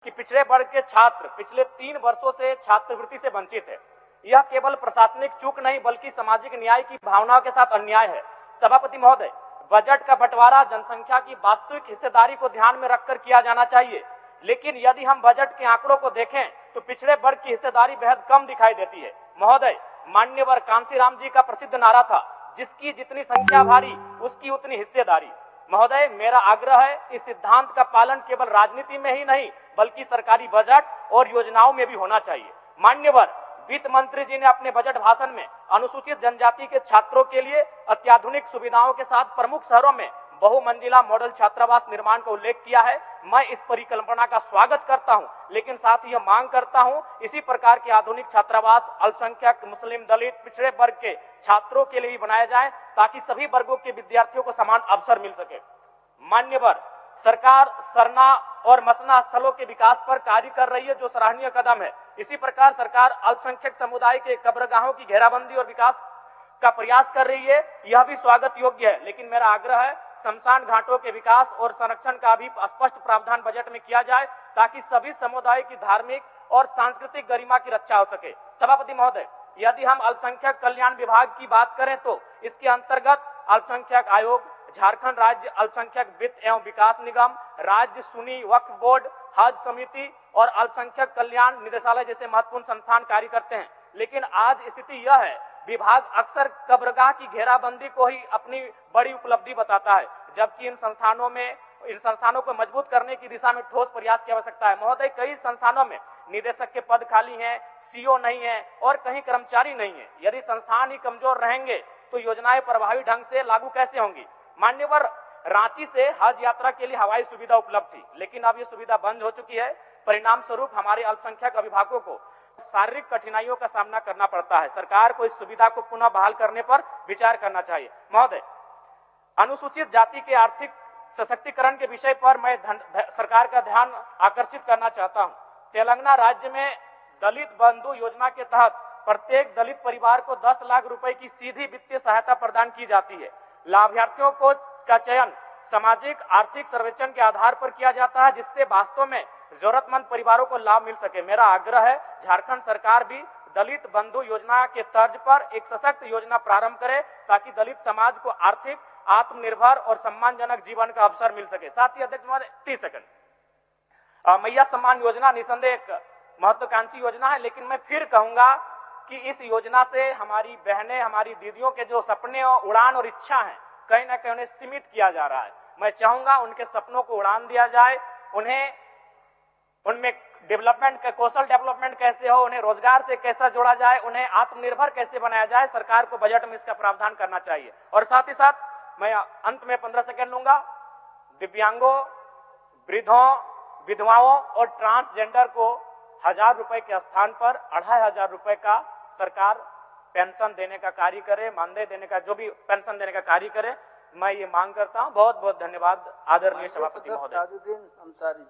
कि पिछड़े वर्ग के छात्र पिछले 3 वर्षों से छात्रवृत्ति से वंचित है। यह केवल प्रशासनिक चूक नहीं बल्कि सामाजिक न्याय की भावनाओं के साथ अन्याय है। सभापति महोदय, बजट का बंटवारा जनसंख्या की वास्तविक हिस्सेदारी को ध्यान में रखकर किया जाना चाहिए, लेकिन यदि हम बजट के आंकड़ों को देखें तो पिछड़े वर्ग की हिस्सेदारी बेहद कम दिखाई देती है। महोदय, मान्यवर कांसीराम जी का प्रसिद्ध नारा था, जिसकी जितनी संख्या भारी उसकी उतनी हिस्सेदारी। महोदय, मेरा आग्रह है इस सिद्धांत का पालन केवल राजनीति में ही नहीं बल्कि सरकारी बजट और योजनाओं में भी होना चाहिए। मान्यवर वित्त मंत्री जी ने अपने बजट भाषण में अनुसूचित जनजाति के छात्रों के लिए अत्याधुनिक सुविधाओं के साथ प्रमुख शहरों में बहुमंजिला मॉडल छात्रावास निर्माण का उल्लेख किया है। मैं इस परिकल्पना का स्वागत करता हूं, लेकिन साथ ही यह मांग करता हूं इसी प्रकार के आधुनिक छात्रावास अल्पसंख्यक, मुस्लिम, दलित, पिछड़े वर्ग के छात्रों के लिए भी बनाया जाए ताकि सभी वर्गों के विद्यार्थियों को समान अवसर मिल सके। मान्यवर, सरकार सरना और मसना स्थलों के विकास पर कार्य कर रही है, जो सराहनीय कदम है। इसी प्रकार सरकार अल्पसंख्यक समुदाय के कब्रगाहों की घेराबंदी और विकास का प्रयास कर रही है, यह भी स्वागत योग्य है। लेकिन मेरा आग्रह है शमशान घाटों के विकास और संरक्षण का भी स्पष्ट प्रावधान बजट में किया जाए ताकि सभी समुदाय की धार्मिक और सांस्कृतिक गरिमा की रक्षा हो सके। सभापति महोदय, यदि हम अल्पसंख्यक कल्याण विभाग की बात करें तो इसके अंतर्गत अल्पसंख्यक आयोग, झारखंड राज्य अल्पसंख्यक वित्त एवं विकास निगम, राज्य सुन्नी वक्फ बोर्ड, हज समिति और अल्पसंख्यक कल्याण निदेशालय जैसे महत्वपूर्ण संस्थान कार्य करते हैं। लेकिन आज स्थिति यह है, विभाग अक्सर कब्रगाह की घेराबंदी को ही अपनी बड़ी उपलब्धि बताता है, जबकि इन संस्थानों को मजबूत करने की दिशा में ठोस प्रयास की आवश्यकता है। महोदय, कई संस्थानों में निदेशक के पद खाली हैं, सीओ नहीं है और कहीं कर्मचारी नहीं है। यदि संस्थान ही कमजोर रहेंगे तो योजनाएं प्रभावी ढंग से लागू कैसे होंगी। मान्यवर, रांची से हज यात्रा के लिए हवाई सुविधा उपलब्ध थी, लेकिन अब यह सुविधा बंद हो चुकी है। परिणाम स्वरूप हमारे अल्पसंख्यक अभिभावकों को शारीरिक कठिनाइयों का सामना करना पड़ता है। सरकार को इस सुविधा को पुनः बहाल करने पर विचार करना चाहिए। महोदय, अनुसूचित जाति के आर्थिक सशक्तिकरण के विषय पर मैं सरकार का ध्यान आकर्षित करना चाहता हूं। तेलंगाना राज्य में दलित बंधु योजना के तहत प्रत्येक दलित परिवार को 10 लाख रुपए की सीधी वित्तीय सहायता प्रदान की जाती है। लाभार्थियों का चयन सामाजिक आर्थिक सर्वेक्षण के आधार पर किया जाता है, जिससे वास्तव में जरूरतमंद परिवारों को लाभ मिल सके। मेरा आग्रह है झारखंड सरकार भी दलित बंधु योजना के तर्ज पर एक सशक्त योजना प्रारंभ करे ताकि दलित समाज को आर्थिक, आत्मनिर्भर और सम्मानजनक जीवन का अवसर मिल सके। साथ ही अध्यक्ष महोदय, 30 सेकंड, मैया सम्मान योजना निसंदेह एक महत्वाकांक्षी योजना है, लेकिन मैं फिर कहूंगा कि इस योजना से हमारी बहनें, हमारी दीदियों के जो सपने और उड़ान और इच्छा है कहीं ना कहीं उन्हें सीमित किया जा रहा है। मैं चाहूंगा उनके सपनों को उड़ान दिया जाए, उनमें डेवलपमेंट का कौशल डेवलपमेंट कैसे हो, उन्हें रोजगार से कैसा जोड़ा जाए, उन्हें आत्मनिर्भर कैसे बनाया जाए, सरकार को बजट में इसका प्रावधान करना चाहिए। और साथ ही साथ मैं अंत में 15 सेकंड लूंगा। दिव्यांगों, वृद्धों, विधवाओं और ट्रांसजेंडर को 1000 रुपए के स्थान पर 2500 रुपए का सरकार पेंशन देने का कार्य करे, मानदेय देने का, जो भी पेंशन देने का कार्य करे। मैं ये मांग करता हूं। बहुत बहुत धन्यवाद आदरणीय सभापति महोदय।